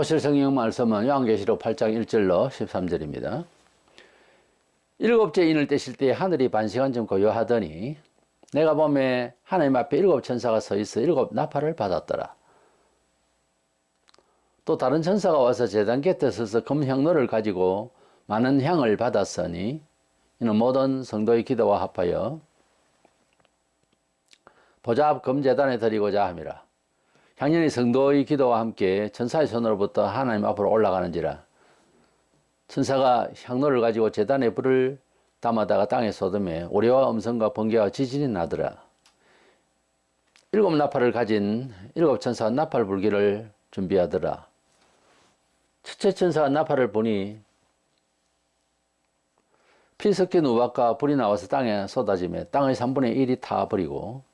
보실 성경 말씀은 요한계시록 8장 1절로 13절입니다. 일곱째 인을 떼실 때 하늘이 반시간 좀 고요하더니 내가 보매 하나님 앞에 일곱 천사가 서 있어 일곱 나팔을 받았더라. 또 다른 천사가 와서 제단 곁에 서서 금향로를 가지고 많은 향을 받았으니 이는 모든 성도의 기도와 합하여 보좌 앞 금제단에 드리고자 함이라. 향연이 성도의 기도와 함께 천사의 손으로부터 하나님 앞으로 올라가는지라. 천사가 향로를 가지고 제단에 불을 담아다가 땅에 쏟음에 오래와 음성과 번개와 지진이 나더라. 일곱 나팔을 가진 일곱 천사가 나팔 불기를 준비하더라. 첫째 천사가 나팔을 보니 피 섞인 우박과 불이 나와서 땅에 쏟아지며 땅의 3분의 1이 타버리고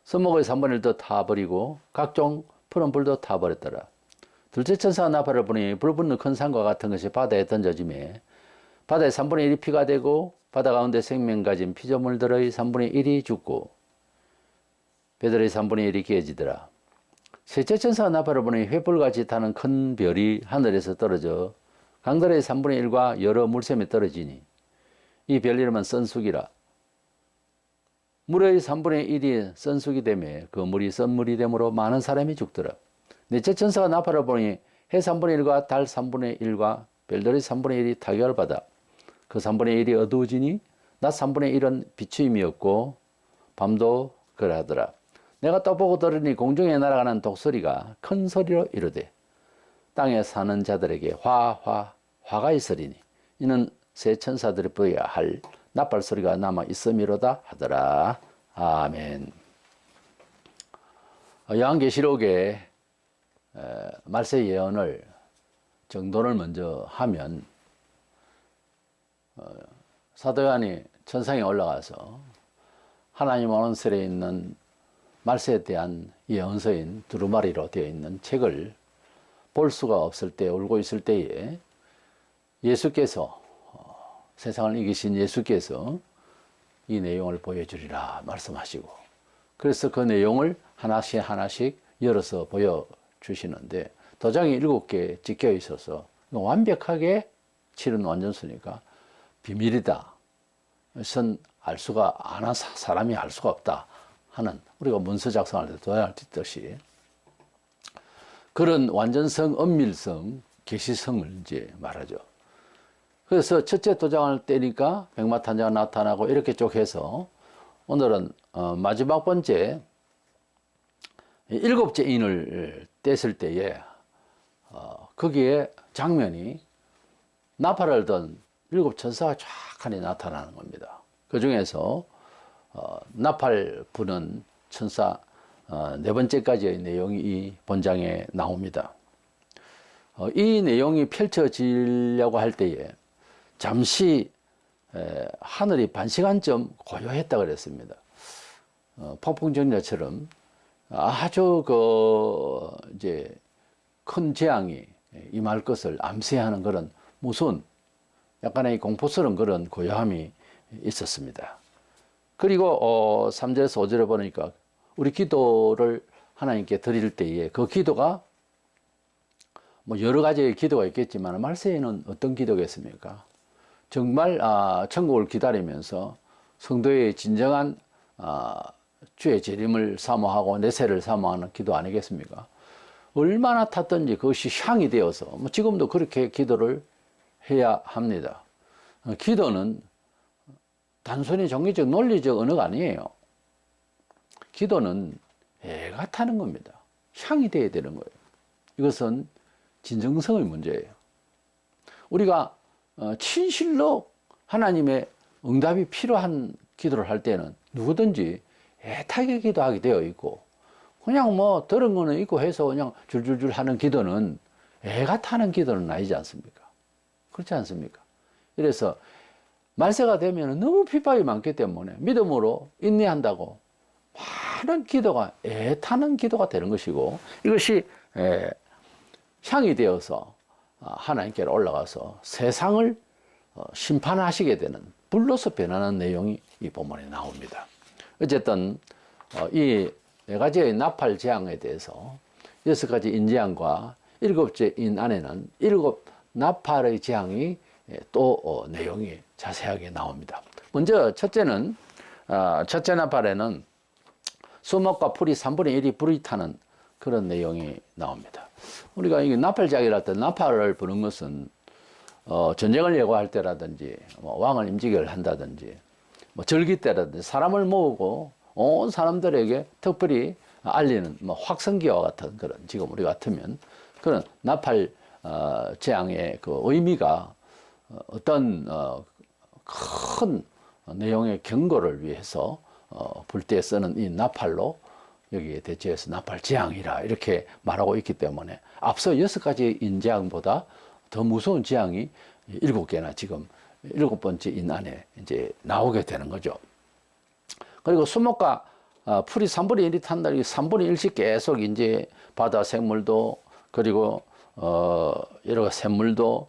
서목의 3분의 1도 타버리고 각종 푸른 불도 타버렸더라. 둘째 천사가 나팔을 보니 불 붙는 큰 산과 같은 것이 바다에 던져지매 바다의 3분의 1이 피가 되고 바다 가운데 생명 가진 피조물들의 3분의 1이 죽고 배들의 3분의 1이 깨지더라. 셋째 천사가 나팔을 보니 횃불같이 타는 큰 별이 하늘에서 떨어져 강들의 3분의 1과 여러 물샘에 떨어지니 이 별 이름은 썬쑥이라. 물의 3분의 1이 썬쑥이 되매 그 물이 썬물이 되므로 많은 사람이 죽더라. 넷째 천사가 나팔을 보니 해 3분의 1과 달 3분의 1과 별들의 3분의 1이 타격을 받아 그 3분의 1이 어두워지니 낮 3분의 1은 비추임이었고 밤도 그러하더라. 내가 또 보고 들으니 공중에 날아가는 독소리가 큰 소리로 이르되 땅에 사는 자들에게 화가 있으리니 이는 새 천사들이 보여야 할 나팔 소리가 남아 있음이로다 하더라. 아멘. 요한계시록의 말세 예언을 정돈을 먼저 하면 사도 요한이 천상에 올라가서 하나님 원언설에 있는 말세에 대한 예언서인 두루마리로 되어 있는 책을 볼 수가 없을 때 울고 있을 때에 예수께서 세상을 이기신 예수께서 이 내용을 보여주리라 말씀하시고 그래서 그 내용을 하나씩 열어서 보여주시는데 도장이 7개 찍혀 있어서 완벽하게 치른 완전수니까 비밀이다. 이것은 사람이 알 수가 없다 하는 우리가 문서 작성할 때 도장을 띄듯이 그런 완전성, 엄밀성, 계시성을 이제 말하죠. 그래서 첫째 도장을 떼니까 백마탄자가 나타나고 이렇게 쭉 해서 오늘은 마지막 번째 일곱째 인을 뗐을 때에 거기에 장면이 나팔을 든 일곱 천사가 쫙하니 나타나는 겁니다. 그 중에서 나팔 부는 천사 네 번째까지의 내용이 이 본장에 나옵니다. 이 내용이 펼쳐지려고 할 때에 잠시 하늘이 반시간쯤 고요했다 그랬습니다. 폭풍정렬처럼 아주 이제 큰 재앙이 임할 것을 암시하는 그런 무서운 약간의 공포스러운 그런 고요함이 있었습니다. 그리고 3절에서 5절에 보니까 우리 기도를 하나님께 드릴 때에 그 기도가 뭐 여러 가지의 기도가 있겠지만 말세에는 어떤 기도겠습니까? 정말 천국을 기다리면서 성도의 진정한 주의 재림을 사모하고 내세를 사모하는 기도 아니겠습니까? 얼마나 탔든지 그것이 향이 되어서 뭐 지금도 그렇게 기도를 해야 합니다. 기도는 단순히 종교적 논리적 언어가 아니에요. 기도는 애가 타는 겁니다. 향이 되어야 되는 거예요. 이것은 진정성의 문제예요. 우리가 진실로 하나님의 응답이 필요한 기도를 할 때는 누구든지 애타게 기도하게 되어 있고 그냥 뭐 들은 거는 있고 해서 그냥 줄줄줄 하는 기도는 애가 타는 기도는 아니지 않습니까? 그렇지 않습니까? 그래서 말세가 되면 너무 핍박이 많기 때문에 믿음으로 인내한다고 많은 기도가 애타는 기도가 되는 것이고 이것이 향이 되어서 하나님께로 올라가서 세상을 심판하시게 되는 불로서 변하는 내용이 이 본문에 나옵니다. 어쨌든 이 네 가지의 나팔 재앙에 대해서 6가지 인재앙과 7째인 안에는 7 나팔의 재앙이 또 내용이 자세하게 나옵니다. 먼저 첫째는 첫째 나팔에는 수목과 풀이 3분의 1이 불이 타는 그런 내용이 나옵니다. 우리가 이 나팔장이랄 때 나팔을 부는 것은 전쟁을 예고할 때라든지 왕을 임직을 한다든지 절기 때라든지 사람을 모으고 온 사람들에게 특별히 알리는 확성기와 같은 그런, 지금 우리 같으면 그런 나팔 재앙의 그 의미가 어떤 큰 내용의 경고를 위해서 불 때 쓰는 이 나팔로 여기에 대체해서 나팔 재앙이라 이렇게 말하고 있기 때문에 앞서 6가지인 재앙보다 더 무서운 재앙이 7개나 지금 7번째인 안에 이제 나오게 되는 거죠. 그리고 수목과 풀이 3분의 1이 탄다. 3분의 1씩 계속 이제 바다 생물도 그리고 여러 샘물도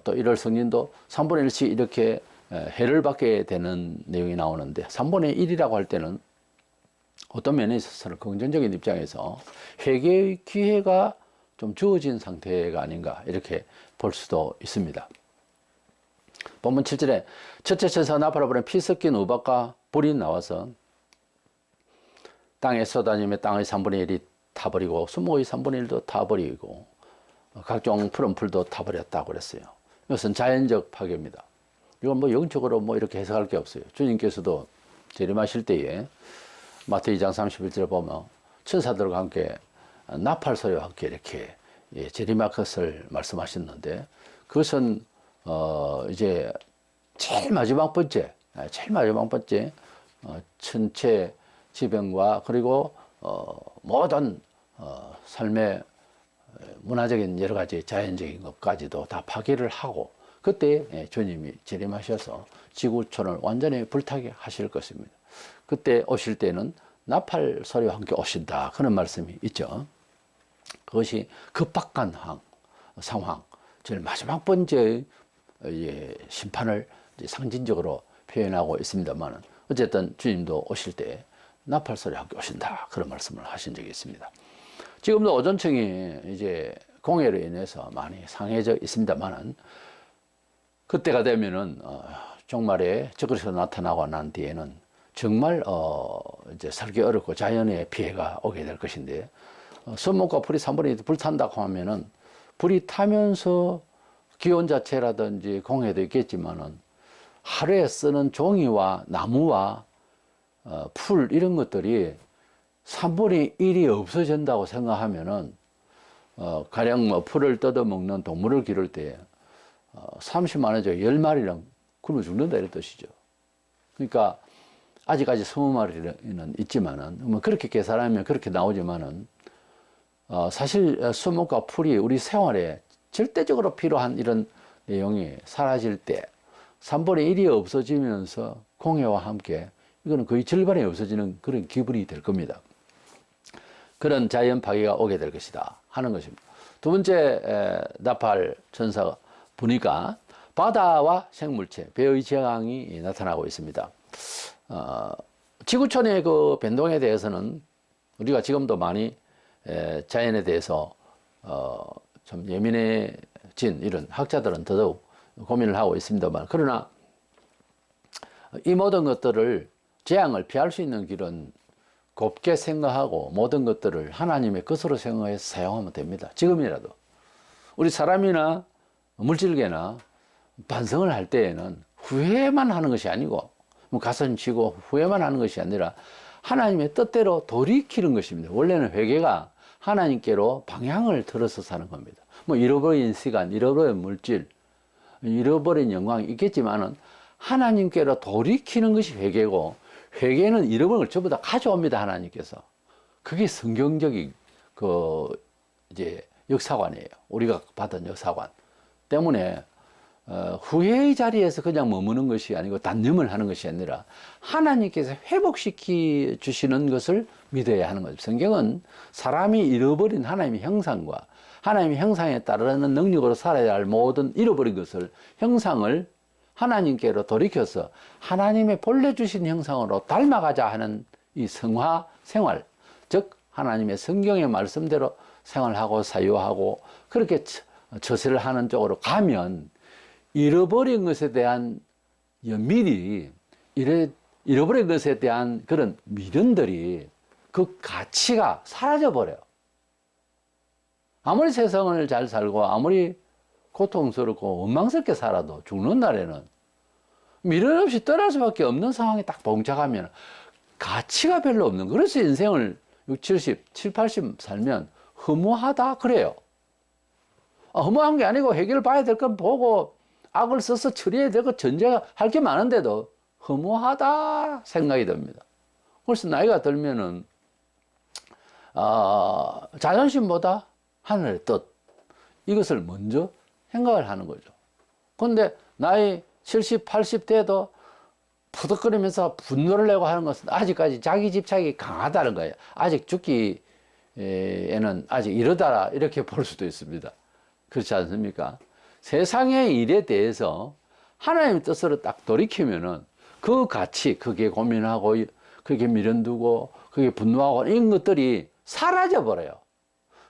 또 1월 성린도 3분의 1씩 이렇게 해를 받게 되는 내용이 나오는데 3분의 1이라고 할 때는 어떤 면에 있어서는 긍정적인 입장에서 회개의 기회가 좀 주어진 상태가 아닌가 이렇게 볼 수도 있습니다. 본문 7절에 첫째 천사가 나팔을 불어 피 섞인 우박과 불이 나와서 땅에 쏟아지며 땅의 3분의 1이 타버리고 수목의 3분의 1도 타버리고 각종 푸른 풀도 타버렸다고 그랬어요. 이것은 자연적 파괴입니다. 이건 영적으로 이렇게 해석할 게 없어요. 주님께서도 재림하실 때에 마태오 2장 31절에 보면 천사들과 함께 나팔 소리와 함께 이렇게 재림할 것을 말씀하셨는데 그것은 이제 제일 마지막 번째 천체 지병과 그리고 모든 삶의 문화적인 여러 가지 자연적인 것까지도 다 파괴를 하고 그때 주님이 재림하셔서 지구촌을 완전히 불타게 하실 것입니다. 그때 오실 때는 나팔 소리와 함께 오신다 그런 말씀이 있죠. 그것이 급박한 상황, 제일 마지막 번째의 심판을 상징적으로 표현하고 있습니다만 어쨌든 주님도 오실 때 나팔 소리와 함께 오신다 그런 말씀을 하신 적이 있습니다. 지금도 오존층이 이제 공해로 인해서 많이 상해져 있습니다만은 그때가 되면은 종말에 저그리스도 나타나고 난 뒤에는 정말 이제 살기 어렵고 자연의 피해가 오게 될 것인데 수목과 풀이 3분의 1이 불탄다고 하면은 불이 타면서 기온 자체라든지 공해도 있겠지만은 하루에 쓰는 종이와 나무와 풀 이런 것들이 3분의 1이 없어진다고 생각하면은 가령 풀을 뜯어먹는 동물을 기를 때 30만 원에 10마리랑 굶어 죽는다 이런 뜻이죠. 그러니까 아직까지 20마리는 있지만은 그렇게 계산하면 그렇게 나오지만은 사실 수목과 풀이 우리 생활에 절대적으로 필요한 이런 내용이 사라질 때 3분의 1이 없어지면서 공해와 함께 이거는 거의 절반이 없어지는 그런 기분이 될 겁니다. 그런 자연 파괴가 오게 될 것이다 하는 것입니다. 두 번째 나팔 천사가 보니까 바다와 생물체, 배의 재앙이 나타나고 있습니다. 지구촌의 그 변동에 대해서는 우리가 지금도 많이 자연에 대해서 좀 예민해진 이런 학자들은 더더욱 고민을 하고 있습니다만 그러나 이 모든 것들을 재앙을 피할 수 있는 길은 곱게 생각하고 모든 것들을 하나님의 것으로 생각해서 사용하면 됩니다. 지금이라도 우리 사람이나 물질계나 반성을 할 때에는 후회만 하는 것이 아니고 가슴 치고 후회만 하는 것이 아니라 하나님의 뜻대로 돌이키는 것입니다. 원래는 회개가 하나님께로 방향을 틀어서 사는 겁니다. 잃어버린 시간, 잃어버린 물질, 잃어버린 영광이 있겠지만은 하나님께로 돌이키는 것이 회개고 회개는 잃어버린 걸 전부 다 가져옵니다. 하나님께서. 그게 성경적인 이제 역사관이에요. 우리가 받은 역사관 때문에 후회의 자리에서 그냥 머무는 것이 아니고 단념을 하는 것이 아니라 하나님께서 회복시켜 주시는 것을 믿어야 하는 거죠. 성경은 사람이 잃어버린 하나님의 형상과 하나님의 형상에 따르는 능력으로 살아야 할 모든 잃어버린 것을 형상을 하나님께로 돌이켜서 하나님의 본래 주신 형상으로 닮아가자 하는 이 성화 생활, 즉 하나님의 성경의 말씀대로 생활하고 사유하고 그렇게 처세를 하는 쪽으로 가면 잃어버린 것에 대한 연밀이 잃어버린 것에 대한 그런 미련들이 그 가치가 사라져 버려요. 아무리 세상을 잘 살고 아무리 고통스럽고 원망스럽게 살아도 죽는 날에는 미련 없이 떠날 수밖에 없는 상황에 딱 봉착하면 가치가 별로 없는 거예요. 그래서 인생을 60, 70, 70, 80 살면 허무하다 그래요. 허무한 게 아니고 해결을 봐야 될 건 보고 악을 써서 처리해야 될 거 전제할 게 많은데도 허무하다 생각이 듭니다. 그래서 나이가 들면은 자존심보다 하늘의 뜻 이것을 먼저 생각을 하는 거죠. 그런데 나이 70, 80 돼도 푸득거리면서 분노를 내고 하는 것은 아직까지 자기 집착이 강하다는 거예요. 아직 죽기에는 아직 이르다 이렇게 볼 수도 있습니다. 그렇지 않습니까? 세상의 일에 대해서 하나님의 뜻으로 딱 돌이키면은 그 가치, 그게 고민하고, 그게 미련두고, 그게 분노하고 이런 것들이 사라져 버려요.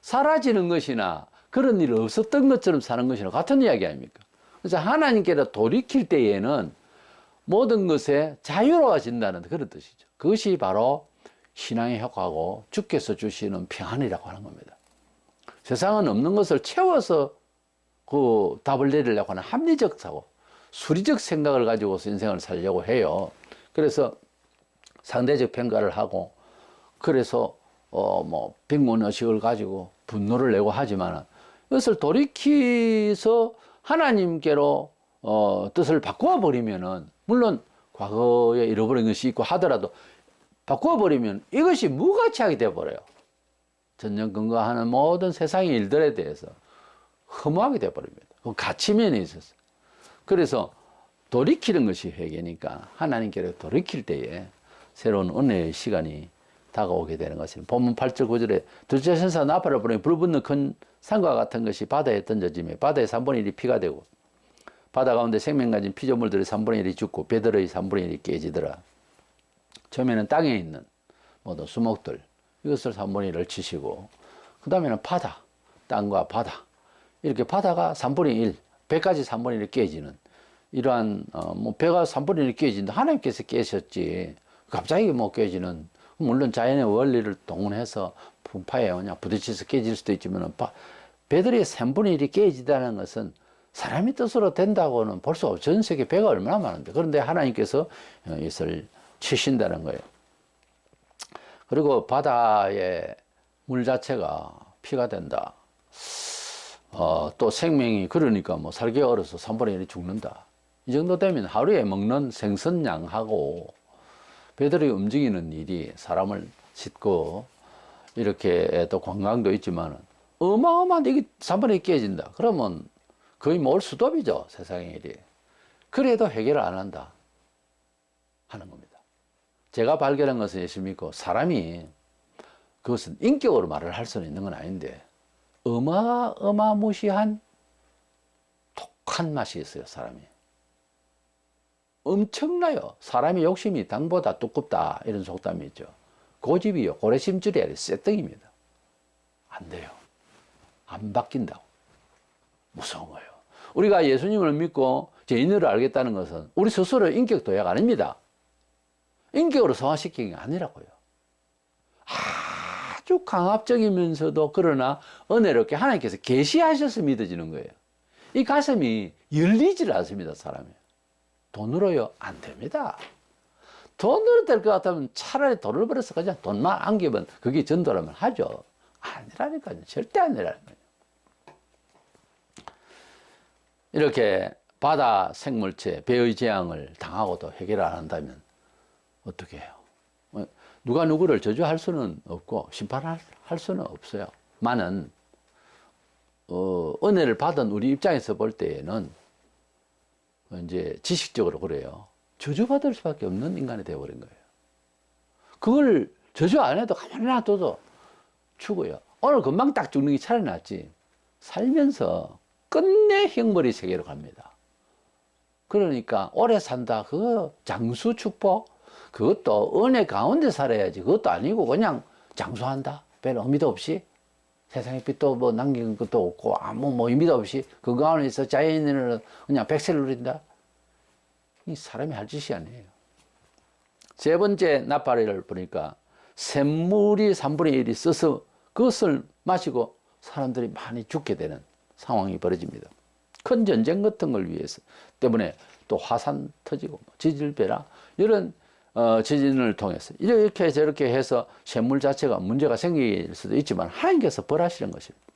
사라지는 것이나 그런 일 없었던 것처럼 사는 것이나 같은 이야기 아닙니까? 그래서 하나님께로 돌이킬 때에는 모든 것에 자유로워진다는 그런 뜻이죠. 그것이 바로 신앙의 효과고 주께서 주시는 평안이라고 하는 겁니다. 세상은 없는 것을 채워서 그 답을 내리려고 하는 합리적 사고, 수리적 생각을 가지고서 인생을 살려고 해요. 그래서 상대적 평가를 하고, 그래서 빅문의식을 가지고 분노를 내고 하지만 이것을 돌이켜서 하나님께로 뜻을 바꾸어 버리면은, 물론 과거에 잃어버린 것이 있고 하더라도 바꾸어 버리면 이것이 무가치하게 되어 버려요. 전전긍긍하는 모든 세상의 일들에 대해서 허무하게 되어 버립니다. 그 가치면에 있어서. 그래서 돌이키는 것이 회개니까 하나님께로 돌이킬 때에 새로운 은혜의 시간이 다가오게 되는 것입니다. 본문 8절 9절에 둘째 천사 나팔을 불어 불붙는 큰 산과 같은 것이 바다에 던져지며 바다의 3분의 1이 피가 되고 바다 가운데 생명 가진 피조물들의 3분의 1이 죽고 배들의 3분의 1이 깨지더라. 처음에는 땅에 있는 모든 수목들 이것을 3분의 1을 치시고 그 다음에는 바다, 땅과 바다 이렇게 바다가 3분의 1, 배까지 3분의 1이 깨지는 이러한 배가 3분의 1이 깨진다. 하나님께서 깨셨지 갑자기 깨지는, 물론 자연의 원리를 동원해서 풍파에 그냥 부딪혀서 깨질 수도 있지만 배들이 3분의 1이 깨지다는 것은 사람의 뜻으로 된다고는 볼 수 없죠. 전 세계 배가 얼마나 많은데. 그런데 하나님께서 이것을 치신다는 거예요. 그리고 바다의 물 자체가 피가 된다. 또 생명이 그러니까 살기 얼어서 3분의 1이 죽는다. 이 정도 되면 하루에 먹는 생선량하고 배들이 움직이는 일이 사람을 싣고 이렇게 또 관광도 있지만 어마어마한 이게 3분의 1이 깨진다. 그러면 거의 몰수톱이죠. 세상의 일이. 그래도 해결을 안 한다 하는 겁니다. 제가 발견한 것은 예수님이고 사람이 그것은 인격으로 말을 할 수는 있는 건 아닌데 어마무시한 독한 맛이 있어요. 사람이 엄청나요. 사람의 욕심이 당보다 두껍다 이런 속담이 있죠. 고집이요 고래심줄이 아니라 쇠떡입니다. 안 돼요. 안 바뀐다고. 무서운 거예요. 우리가 예수님을 믿고 죄인을 알겠다는 것은 우리 스스로 인격 도약 아닙니다. 인격으로 성화시키는 게 아니라고요. 아주 강압적이면서도 그러나 은혜롭게 하나님께서 계시하셔서 믿어지는 거예요. 이 가슴이 열리질 않습니다. 사람이. 돈으로요? 안 됩니다. 돈으로 될 것 같으면 차라리 돈을 벌어서 그냥 돈만 안기면 그게 전도라면 하죠. 아니라니까요. 절대 아니라니까요. 이렇게 바다 생물체, 배의 재앙을 당하고도 해결을 안 한다면 어떻게 해요? 누가 누구를 저주할 수는 없고 심판할 수는 없어요. 많은 은혜를 받은 우리 입장에서 볼 때에는 이제 지식적으로 그래요. 저주받을 수밖에 없는 인간이 되어버린 거예요. 그걸 저주 안 해도 가만히 놔둬도 죽어요. 오늘 금방 딱 죽는 게 차라리 낫지. 살면서 끝내 형벌이 세계로 갑니다. 그러니까 오래 산다. 그거 장수 축복. 그것도 은혜 가운데 살아야지. 그것도 아니고 그냥 장수한다. 별 의미도 없이 세상에 빛도 뭐 남긴 것도 없고 아무 뭐 의미도 없이 그 가운데서 자연인을 그냥 백세를 누린다? 이 사람이 할 짓이 아니에요. 세 번째 나팔을 보니까 샘물이 3분의 1이 써서 그것을 마시고 사람들이 많이 죽게 되는 상황이 벌어집니다. 큰 전쟁 같은 걸 위해서 때문에 또 화산 터지고 지질배라 이런 지진을 통해서 이렇게 저렇게 해서 샘물 자체가 문제가 생길 수도 있지만 하나님께서 벌하시는 것입니다.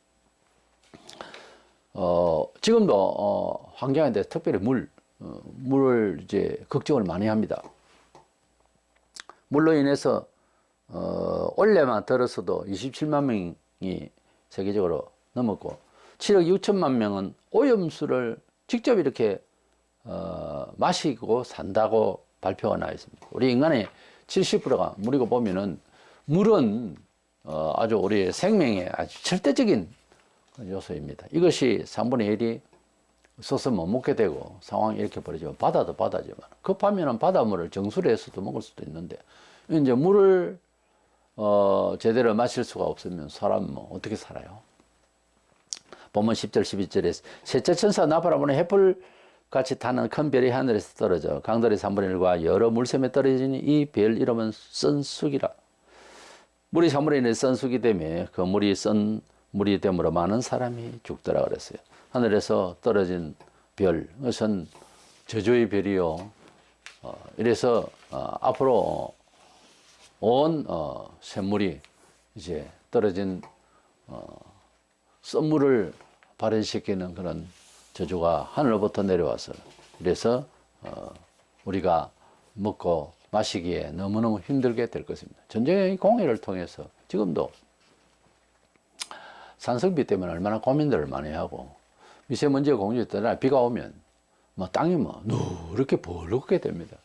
지금도 환경에 대해서 특별히 물을 이제 걱정을 많이 합니다. 물로 인해서 올해만 들어서도 27만 명이 세계적으로 넘었고 7억 6천만 명은 오염수를 직접 이렇게 마시고 산다고 발표가 나 있습니다. 우리 인간의 70%가 물이고 보면은 물은 아주 우리의 생명의 아주 절대적인 요소입니다. 이것이 3분의 1이 써서 못 먹게 되고 상황이 이렇게 벌어지면 바다도 바다지만 급하면 바닷물을 정수로 해서도 먹을 수도 있는데 이제 물을 제대로 마실 수가 없으면 사람 뭐 어떻게 살아요? 본문 10절 12절에 셋째 천사 나팔아보는 햇불 같이 타는 큰 별이 하늘에서 떨어져 강들의 3분의 1과 여러 물샘에 떨어지니 이 별 이름은 썬쑥이라. 물이 3분의 1에 썬쑥이 되며 그 물이 썬 물이 되므로 많은 사람이 죽더라 그랬어요. 하늘에서 떨어진 별, 그것은 저주의 별이요. 이래서 앞으로 온 샘물이 이제 떨어진 썬물을 발현시키는 그런 저주가 하늘로부터 내려와서 그래서 우리가 먹고 마시기에 너무너무 힘들게 될 것입니다. 전쟁의 공해를 통해서 지금도 산성비 때문에 얼마나 고민들을 많이 하고 미세먼지가 공유했더라 비가 오면 뭐 땅이 뭐 누렇게 벌겋게 됩니다.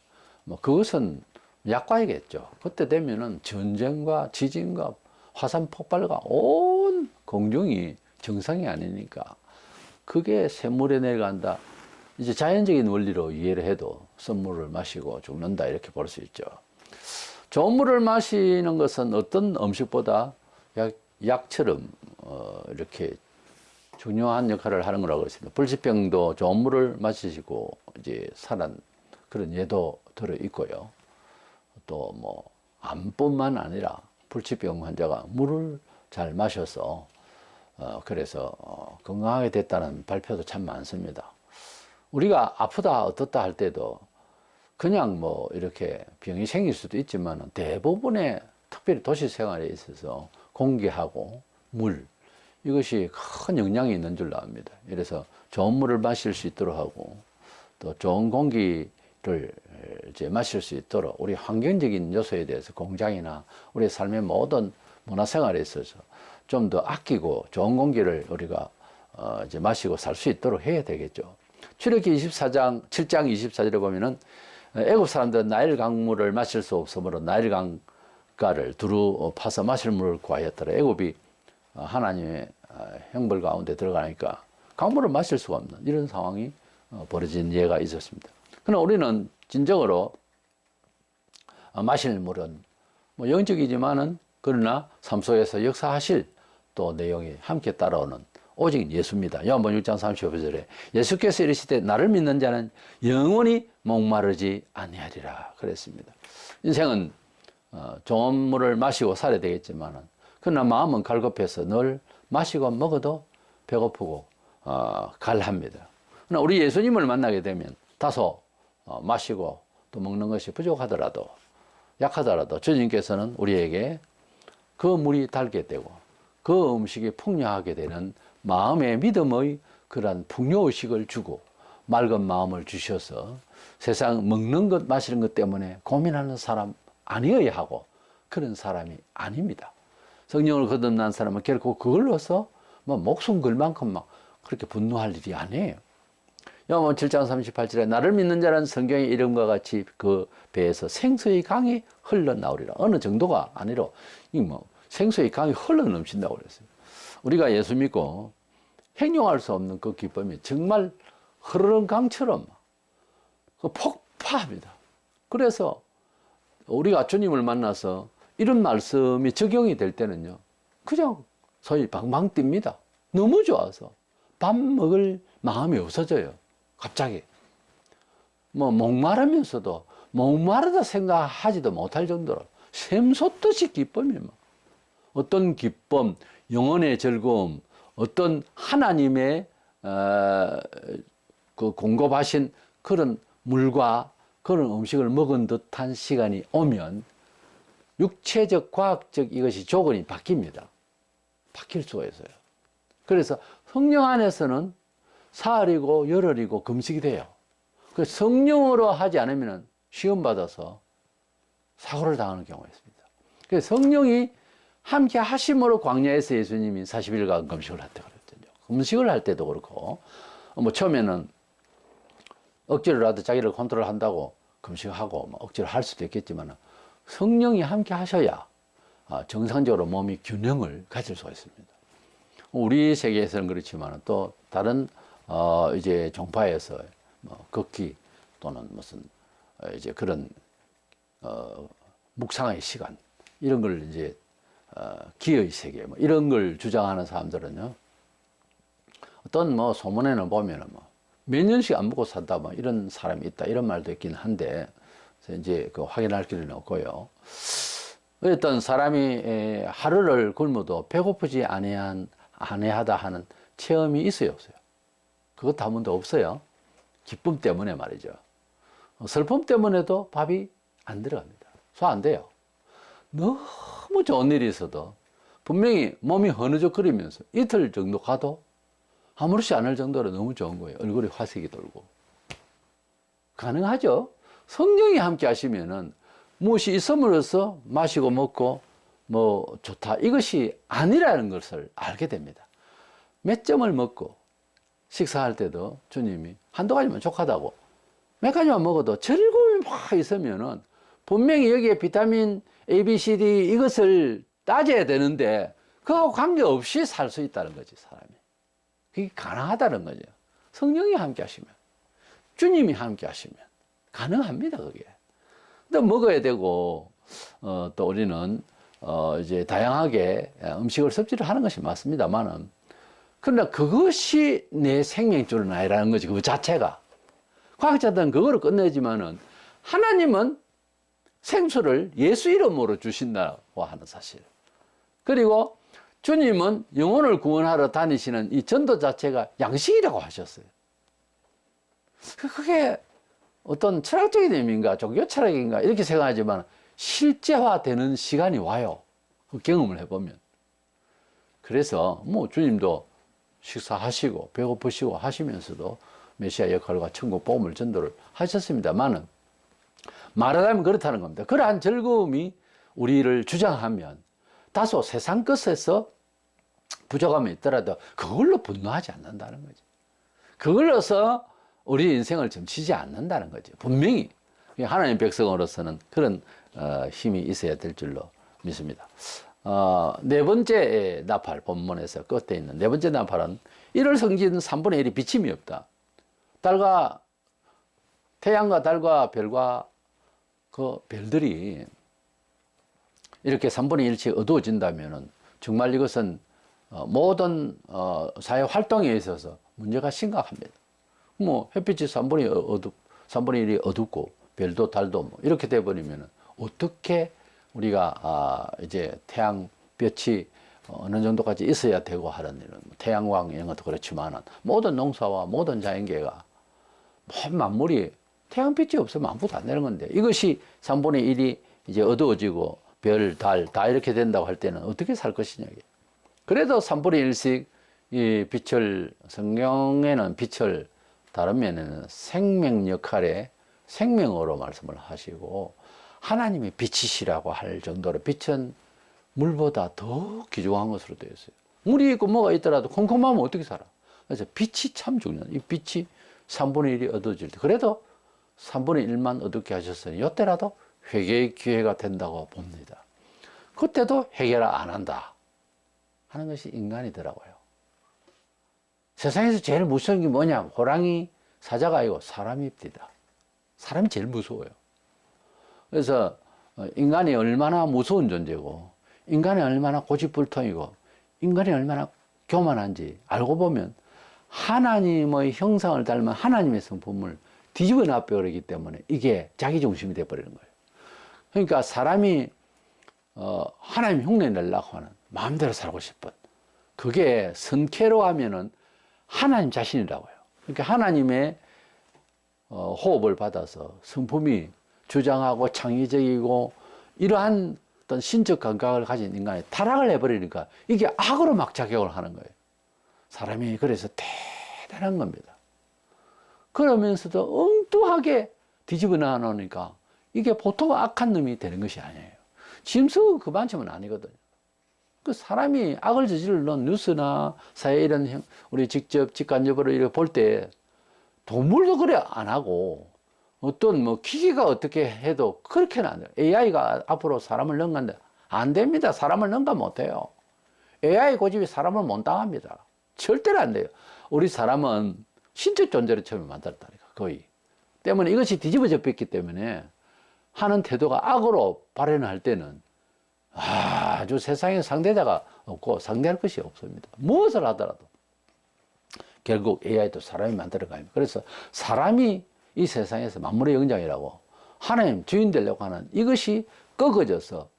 뭐 그것은 약과이겠죠. 그때 되면은 전쟁과 지진과 화산 폭발과 온 공중이 정상이 아니니까 그게 샘물에 내려간다. 이제 자연적인 원리로 이해를 해도 썬물을 마시고 죽는다 이렇게 볼 수 있죠. 좋은 물을 마시는 것은 어떤 음식보다 약처럼 이렇게 중요한 역할을 하는 거라고 했습니다. 불치병도 좋은 물을 마시고 이제 살은 그런 예도 들어 있고요. 또 뭐 암뿐만 아니라 불치병 환자가 물을 잘 마셔서 그래서 건강하게 됐다는 발표도 참 많습니다. 우리가 아프다 어떻다 할 때도 그냥 뭐 이렇게 병이 생길 수도 있지만 대부분의 특별히 도시 생활에 있어서 공기하고 물 이것이 큰 영향이 있는 줄로 압니다. 그래서 좋은 물을 마실 수 있도록 하고 또 좋은 공기를 이제 마실 수 있도록 우리 환경적인 요소에 대해서 공장이나 우리 삶의 모든 문화생활에 있어서 좀 더 아끼고 좋은 공기를 우리가 이제 마시고 살 수 있도록 해야 되겠죠. 출애굽기 24장 7장 24절에 보면은 애굽 사람들은 나일 강물을 마실 수 없으므로 나일 강가를 두루 파서 마실 물을 구하였더라. 애굽이 하나님의 형벌 가운데 들어가니까 강물을 마실 수가 없는 이런 상황이 벌어진 예가 있었습니다. 그러나 우리는 진정으로 마실 물은 뭐 영적이지만은 그러나 삶 속에서 역사하실 또 내용이 함께 따라오는 오직 예수입니다. 요한복음 6장 35절에 예수께서 이르시되 나를 믿는 자는 영원히 목마르지 아니하리라 그랬습니다. 인생은 좋은 물을 마시고 살아야 되겠지만은 그러나 마음은 갈급해서 늘 마시고 먹어도 배고프고 갈합니다. 그러나 우리 예수님을 만나게 되면 다소 마시고 또 먹는 것이 부족하더라도 약하더라도 주님께서는 우리에게 그 물이 달게 되고 그 음식이 풍요하게 되는 마음의 믿음의 그러한 풍요의식을 주고 맑은 마음을 주셔서 세상 먹는 것 마시는 것 때문에 고민하는 사람 아니어야 하고 그런 사람이 아닙니다. 성령을 거듭난 사람은 결코 그걸로서 뭐 목숨 걸 만큼 막 그렇게 분노할 일이 아니에요. 요한복음 7장 38절에 나를 믿는 자는 성경의 이름과 같이 그 배에서 생수의 강이 흘러나오리라. 어느 정도가 아니라 이 뭐 생수의 강이 흘러넘친다고 그랬어요. 우리가 예수 믿고 행용할 수 없는 그 기쁨이 정말 흐르는 강처럼 폭파합니다. 그래서 우리가 주님을 만나서 이런 말씀이 적용이 될 때는요, 그냥 소위 방방 뜁니다. 너무 좋아서 밥 먹을 마음이 없어져요. 갑자기. 뭐 목마르면서도 목마르다 생각하지도 못할 정도로 샘솟듯이 기쁨이 막 어떤 기쁨, 영혼의 즐거움, 어떤 하나님의 그 공급하신 그런 물과 그런 음식을 먹은 듯한 시간이 오면 육체적, 과학적 이것이 조건이 바뀝니다. 바뀔 수가 있어요. 그래서 성령 안에서는 사흘이고 열흘이고 금식이 돼요. 그 성령으로 하지 않으면 시험 받아서 사고를 당하는 경우가 있습니다. 그래서 성령이 함께 하심으로 광야에서 예수님이 40일간 금식을 했다고 그랬거든요. 금식을 할 때도 그렇고, 뭐 처음에는 억지로라도 자기를 컨트롤 한다고 금식하고 뭐 억지로 할 수도 있겠지만 성령이 함께 하셔야 정상적으로 몸이 균형을 가질 수가 있습니다. 우리 세계에서는 그렇지만 또 다른 이제 종파에서 뭐 걷기 또는 무슨 이제 그런 묵상의 시간 이런 걸 이제 기의 세계 뭐 이런 걸 주장하는 사람들은요, 어떤 뭐 소문에는 보면은 뭐 몇 년씩 안 먹고 산다 뭐 이런 사람이 있다 이런 말도 있긴 한데 이제 그 확인할 길은 없고요. 어떤 사람이 하루를 굶어도 배고프지 아니하다 하는 체험이 있어요, 없어요? 그것도 한 번도 없어요. 기쁨 때문에 말이죠. 슬픔 때문에도 밥이 안 들어갑니다. 소화 안 돼요. 너무 좋은 일이 있어도 분명히 몸이 흐느적거리면서 이틀 정도 가도 아무렇지 않을 정도로 너무 좋은 거예요. 얼굴에 화색이 돌고. 가능하죠? 성령이 함께 하시면은 무엇이 있음으로써 마시고 먹고 뭐 좋다 이것이 아니라는 것을 알게 됩니다. 몇 점을 먹고 식사할 때도 주님이 한두 가지만 족하다고 몇 가지만 먹어도 즐거움이 막 있으면은 분명히 여기에 비타민 A, B, C, D 이것을 따져야 되는데 그거하고 관계없이 살 수 있다는 거지, 사람이. 그게 가능하다는 거죠. 성령이 함께 하시면, 주님이 함께 하시면 가능합니다, 그게. 또 먹어야 되고, 또 우리는, 이제 다양하게 음식을 섭취를 하는 것이 맞습니다만은, 그러나 그것이 내 생명줄은 아니라는 거지, 그 자체가. 과학자들은 그거를 끝내지만은, 하나님은 생수를 예수 이름으로 주신다고 하는 사실. 그리고 주님은 영혼을 구원하러 다니시는 이 전도 자체가 양식이라고 하셨어요. 그게 어떤 철학적인 의미인가 종교 철학인가 이렇게 생각하지만 실제화되는 시간이 와요. 그 경험을 해보면. 그래서 뭐 주님도 식사하시고 배고프시고 하시면서도 메시아 역할과 천국 복음을 전도를 하셨습니다만은 말하자면 그렇다는 겁니다. 그러한 즐거움이 우리를 주장하면 다소 세상 것에서 부족함이 있더라도 그걸로 분노하지 않는다는 거죠. 그걸로서 우리 인생을 점치지 않는다는 거죠. 분명히 하나님 백성으로서는 그런 힘이 있어야 될 줄로 믿습니다. 네 번째 나팔, 본문에서 끝에 있는 네 번째 나팔은 1월 성진 3분의 1이 비침이 없다. 태양과 달과 별과 그 별들이 이렇게 3분의 1씩 어두워진다면은 정말 이것은 모든 사회 활동에 있어서 문제가 심각합니다. 뭐 햇빛이 3분의 1이 어둡고 별도 달도 뭐 이렇게 돼버리면은 어떻게 우리가 이제 태양볕이 어느 정도까지 있어야 되고 하는 일은 태양광 이런 것도 그렇지만은 모든 농사와 모든 자연계가 모든 만물이 태양빛이 없으면 아무것도 안 되는 건데 이것이 3분의 1이 이제 어두워지고 별, 달 다 이렇게 된다고 할 때는 어떻게 살 것이냐. 그래도 3분의 1씩 이 빛을, 성경에는 빛을 다른 면에는 생명 역할의 생명으로 말씀을 하시고 하나님의 빛이시라고 할 정도로 빛은 물보다 더 귀중한 것으로 되어 있어요. 물이 있고 뭐가 있더라도 컴컴하면 어떻게 살아? 그래서 빛이 참 중요해요. 이 빛이 3분의 1이 어두워질 때. 그래도 3분의 1만 어둡게 하셨으니 이때라도 회개의 기회가 된다고 봅니다. 그때도 해결 안 한다 하는 것이 인간이더라고요. 세상에서 제일 무서운 게 뭐냐? 호랑이, 사자가 아니고 사람입니다. 사람이 제일 무서워요. 그래서 인간이 얼마나 무서운 존재고 인간이 얼마나 고집불통이고 인간이 얼마나 교만한지 알고 보면 하나님의 형상을 닮은 하나님의 성품을 뒤집어 놔버리기 때문에 이게 자기중심이 돼버리는 거예요. 그러니까 사람이 하나님 흉내 내려고 하는 마음대로 살고 싶은 그게 선캐로 하면은 하나님 자신이라고요. 그러니까 하나님의 호흡을 받아서 성품이 주장하고 창의적이고 이러한 어떤 신적 감각을 가진 인간이 타락을 해버리니까 이게 악으로 막 작용을 하는 거예요. 사람이 그래서 대단한 겁니다. 그러면서도 엉뚱하게 뒤집어 놔놓으니까 이게 보통 악한 놈이 되는 것이 아니에요. 짐승은 그만큼은 아니거든요. 그 사람이 악을 저지르는 뉴스나 사회 이런 우리 직접 직간접으로 이렇게 볼 때 동물도 그래 안 하고 어떤 뭐 기계가 어떻게 해도 그렇게는 안 돼요. AI가 앞으로 사람을 능가한다. 안 됩니다. 사람을 능가 못 해요. AI 고집이 사람을 못 당합니다. 절대로 안 돼요. 우리 사람은 신적 존재로 처음에 만들었다니까, 거의. 때문에 이것이 뒤집어져 뺐기 때문에 하는 태도가 악으로 발현할 때는 아주 세상에 상대자가 없고 상대할 것이 없습니다. 무엇을 하더라도. 결국 AI도 사람이 만들어갑니다. 그래서 사람이 이 세상에서 만물의 영장이라고 하나님 주인 되려고 하는 이것이 꺾어져서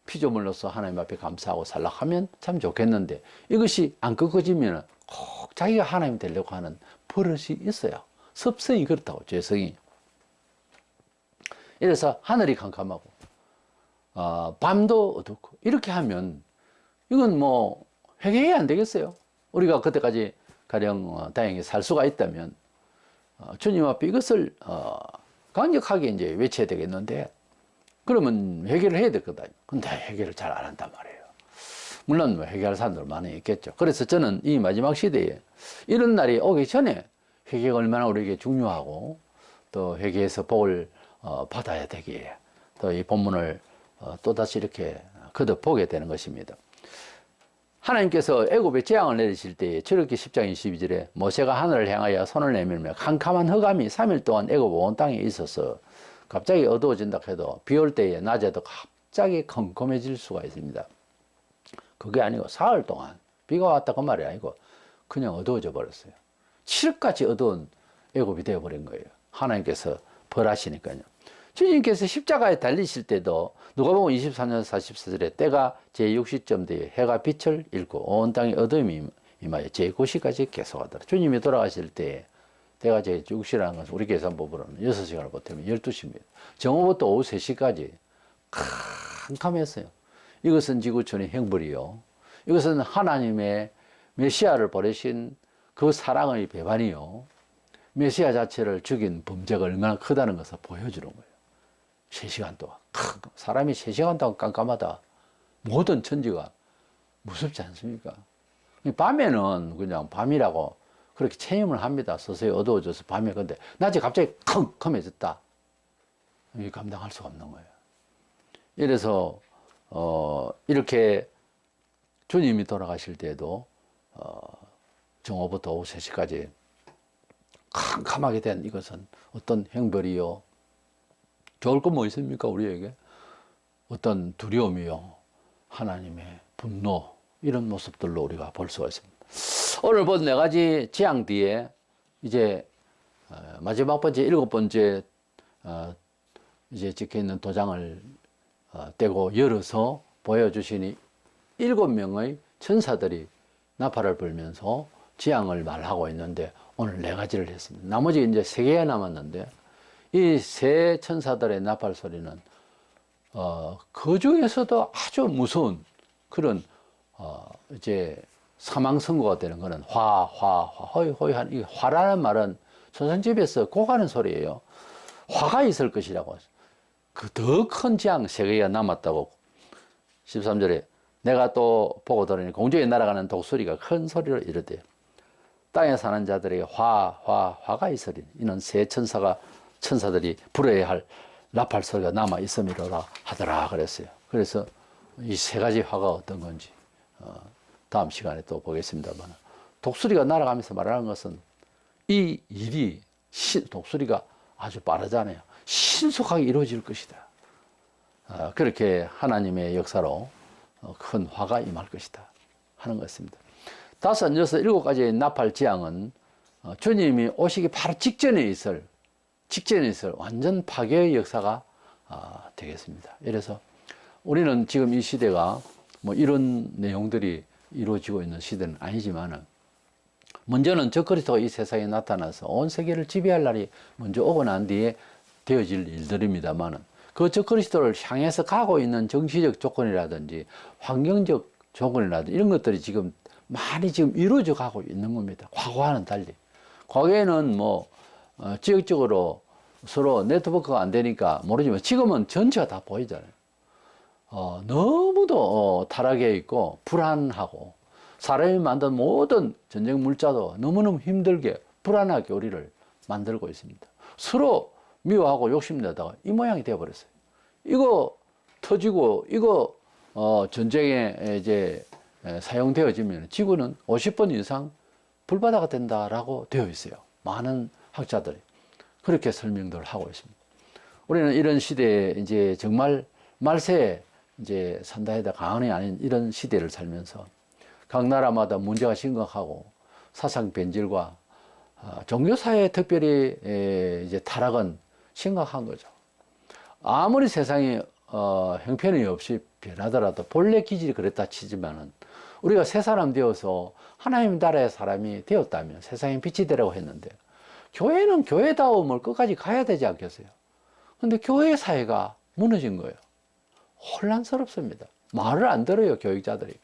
피조물로서 하나님 앞에 감사하고 살락하면 참 좋겠는데 이것이 안 꺾어지면 꼭 자기가 하나님 되려고 하는 버릇이 있어요. 습성이 그렇다고, 죄성이. 이래서 하늘이 캄캄하고 밤도 어둡고 이렇게 하면 이건 뭐 회개해야 안 되겠어요. 우리가 그때까지 가령 다행히 살 수가 있다면 주님 앞에 이것을 강력하게 이제 외쳐야 되겠는데 그러면 회개를 해야 되거든요. 근데 회개를 잘 안 한단 말이에요. 물론 뭐 회개할 사람들 많이 있겠죠. 그래서 저는 이 마지막 시대에 이런 날이 오기 전에 회개가 얼마나 우리에게 중요하고 또 회개에서 복을 받아야 되기에 또 이 본문을 또다시 이렇게 거듭보게 되는 것입니다. 하나님께서 애굽에 재앙을 내리실 때에 출애굽기 10장 22절에 모세가 하늘을 향하여 손을 내밀며 캄캄한 흑암이 3일 동안 애굽 온 땅에 있어서 갑자기 어두워진다 해도 비 올 때에 낮에도 갑자기 컴컴해질 수가 있습니다. 그게 아니고 사흘 동안 비가 왔다 그 말이 아니고 그냥 어두워져 버렸어요. 칠흑같이 어두운 애굽이 되어버린 거예요. 하나님께서 벌하시니까요. 주님께서 십자가에 달리실 때도 누가복음 23년 44절에 때가 제60점 되어 해가 빛을 잃고 온 땅에 어둠이 임하여 제9시까지 계속하더라. 주님이 돌아가실 때에 때가 제6시라는 것은 우리 계산법으로는 6시간을 보태면 12시입니다. 정오부터 오후 3시까지 캄캄했어요. 이것은 지구촌의 행벌이요. 이것은 하나님의 메시아를 보내신 그 사랑의 배반이요. 메시아 자체를 죽인 범죄가 얼마나 크다는 것을 보여주는 거예요. 3시간 동안. 사람이 3시간 동안 깜깜하다. 모든 천지가 무섭지 않습니까? 밤에는 그냥 밤이라고 그렇게 체험을 합니다. 서서히 어두워져서 밤에. 근데 낮에 갑자기 컴컴해졌다. 이게 감당할 수가 없는 거예요. 이래서 이렇게 주님이 돌아가실 때에도 정오부터 오후 3시까지 캄캄하게 된 이것은 어떤 행벌이요. 좋을 건 뭐 있습니까? 우리에게 어떤 두려움이요, 하나님의 분노, 이런 모습들로 우리가 볼 수가 있습니다. 오늘 본 4가지 재앙 뒤에 이제 마지막 번째 7번째 이제 찍혀있는 도장을 떼고 열어서 보여주시니 7명의 천사들이 나팔을 불면서 재앙을 말하고 있는데 오늘 4가지를 했습니다. 나머지 이제 3개가 남았는데 이 세 천사들의 나팔 소리는 그 중에서도 아주 무서운 그런 이제 사망 선고가 되는 거는 호이호이한 이 화라는 말은 조선집에서 고가는 소리예요. 화가 있을 것이라고. 그 더 큰 재앙 3개가 남았다고 13절에 내가 또 보고 들으니 공중에 날아가는 독수리가 큰 소리로 이르되 땅에 사는 자들에게 화가 있으리니 이는 세 천사들이 불어야 할 나팔 소리가 남아 있음이로라 하더라 그랬어요. 그래서 이 3가지 화가 어떤 건지 다음 시간에 또 보겠습니다만 독수리가 날아가면서 말하는 것은 이 일이 독수리가 아주 빠르잖아요. 신속하게 이루어질 것이다. 그렇게 하나님의 역사로 큰 화가 임할 것이다. 하는 것입니다. 5, 6, 7가지의 나팔 재앙은 주님이 오시기 바로 직전에 있을 완전 파괴의 역사가 되겠습니다. 그래서 우리는 지금 이 시대가 뭐 이런 내용들이 이루어지고 있는 시대는 아니지만은, 먼저는 적그리스도가 이 세상에 나타나서 온 세계를 지배할 날이 먼저 오고 난 뒤에 되어질 일들입니다만은, 그 적그리스도를 향해서 가고 있는 정치적 조건이라든지 환경적 조건이라든지 이런 것들이 지금 많이 지금 이루어져 가고 있는 겁니다. 과거와는 달리. 과거에는 뭐 지역적으로 서로 네트워크가 안 되니까 모르지만, 지금은 전체가 다 보이잖아요. 너무도 타락해 있고 불안하고, 사람이 만든 모든 전쟁 물자도 너무너무 힘들게 불안하게 우리를 만들고 있습니다. 서로 미워하고 욕심내다가 이 모양이 되어버렸어요. 이거 터지고 이거 전쟁에 이제 사용되어지면 지구는 50번 이상 불바다가 된다라고 되어 있어요. 많은 학자들이 그렇게 설명들을 하고 있습니다. 우리는 이런 시대에 이제 정말 말세에 이제 산다 해도 과언이 아닌 이런 시대를 살면서 각 나라마다 문제가 심각하고 사상 변질과 종교사회 특별히 이제 타락은 심각한 거죠. 아무리 세상이 형편이 없이 변하더라도 본래 기질이 그랬다 치지만은, 우리가 새 사람 되어서 하나님 나라의 사람이 되었다면 세상에 빛이 되라고 했는데, 교회는 교회다움을 끝까지 가야 되지 않겠어요? 근데 교회 사회가 무너진 거예요. 혼란스럽습니다. 말을 안 들어요, 교육자들이.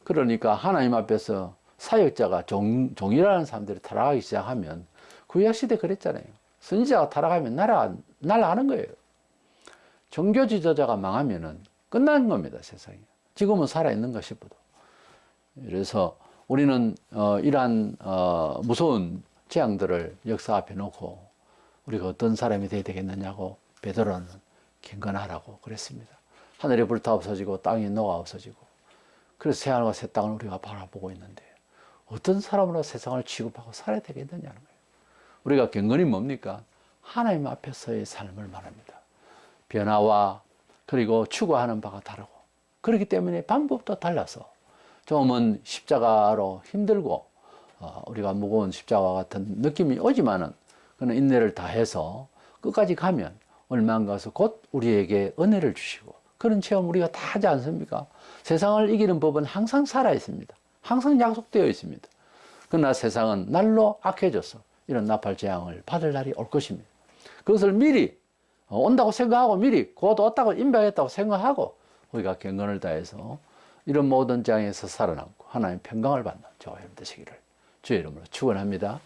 그러니까 하나님 앞에서 사역자가 종이라는 사람들이 타락하기 시작하면, 구약시대 그랬잖아요. 선지자가 타락하면 날아가는 거예요. 종교 지도자가 망하면은 끝난 겁니다, 세상에. 지금은 살아있는가 싶어도. 그래서 우리는 이러한 무서운 재앙들을 역사 앞에 놓고 우리가 어떤 사람이 되어야 되겠느냐고 베드로는 경건하라고 그랬습니다. 하늘이 불타 없어지고 땅이 녹아 없어지고, 그래서 새하늘과 새 땅을 우리가 바라보고 있는데 어떤 사람으로 세상을 취급하고 살아야 되겠느냐는 거예요. 우리가 경건이 뭡니까? 하나님 앞에서의 삶을 말합니다. 변화와 그리고 추구하는 바가 다르고, 그렇기 때문에 방법도 달라서 좀은 십자가로 힘들고 우리가 무거운 십자가와 같은 느낌이 오지만은, 그는 인내를 다해서 끝까지 가면 얼마 가서 곧 우리에게 은혜를 주시고, 그런 체험 우리가 다 하지 않습니까? 세상을 이기는 법은 항상 살아 있습니다. 항상 약속되어 있습니다. 그러나 세상은 날로 악해져서 이런 나팔 재앙을 받을 날이 올 것입니다. 그것을 미리 온다고 생각하고, 미리 곧 왔다고 임박했다고 생각하고 우리가 경건을 다해서 이런 모든 재앙에서 살아남고 하나님의 평강을 받는 저와 여러분 되시기를 주의 이름으로 축원합니다.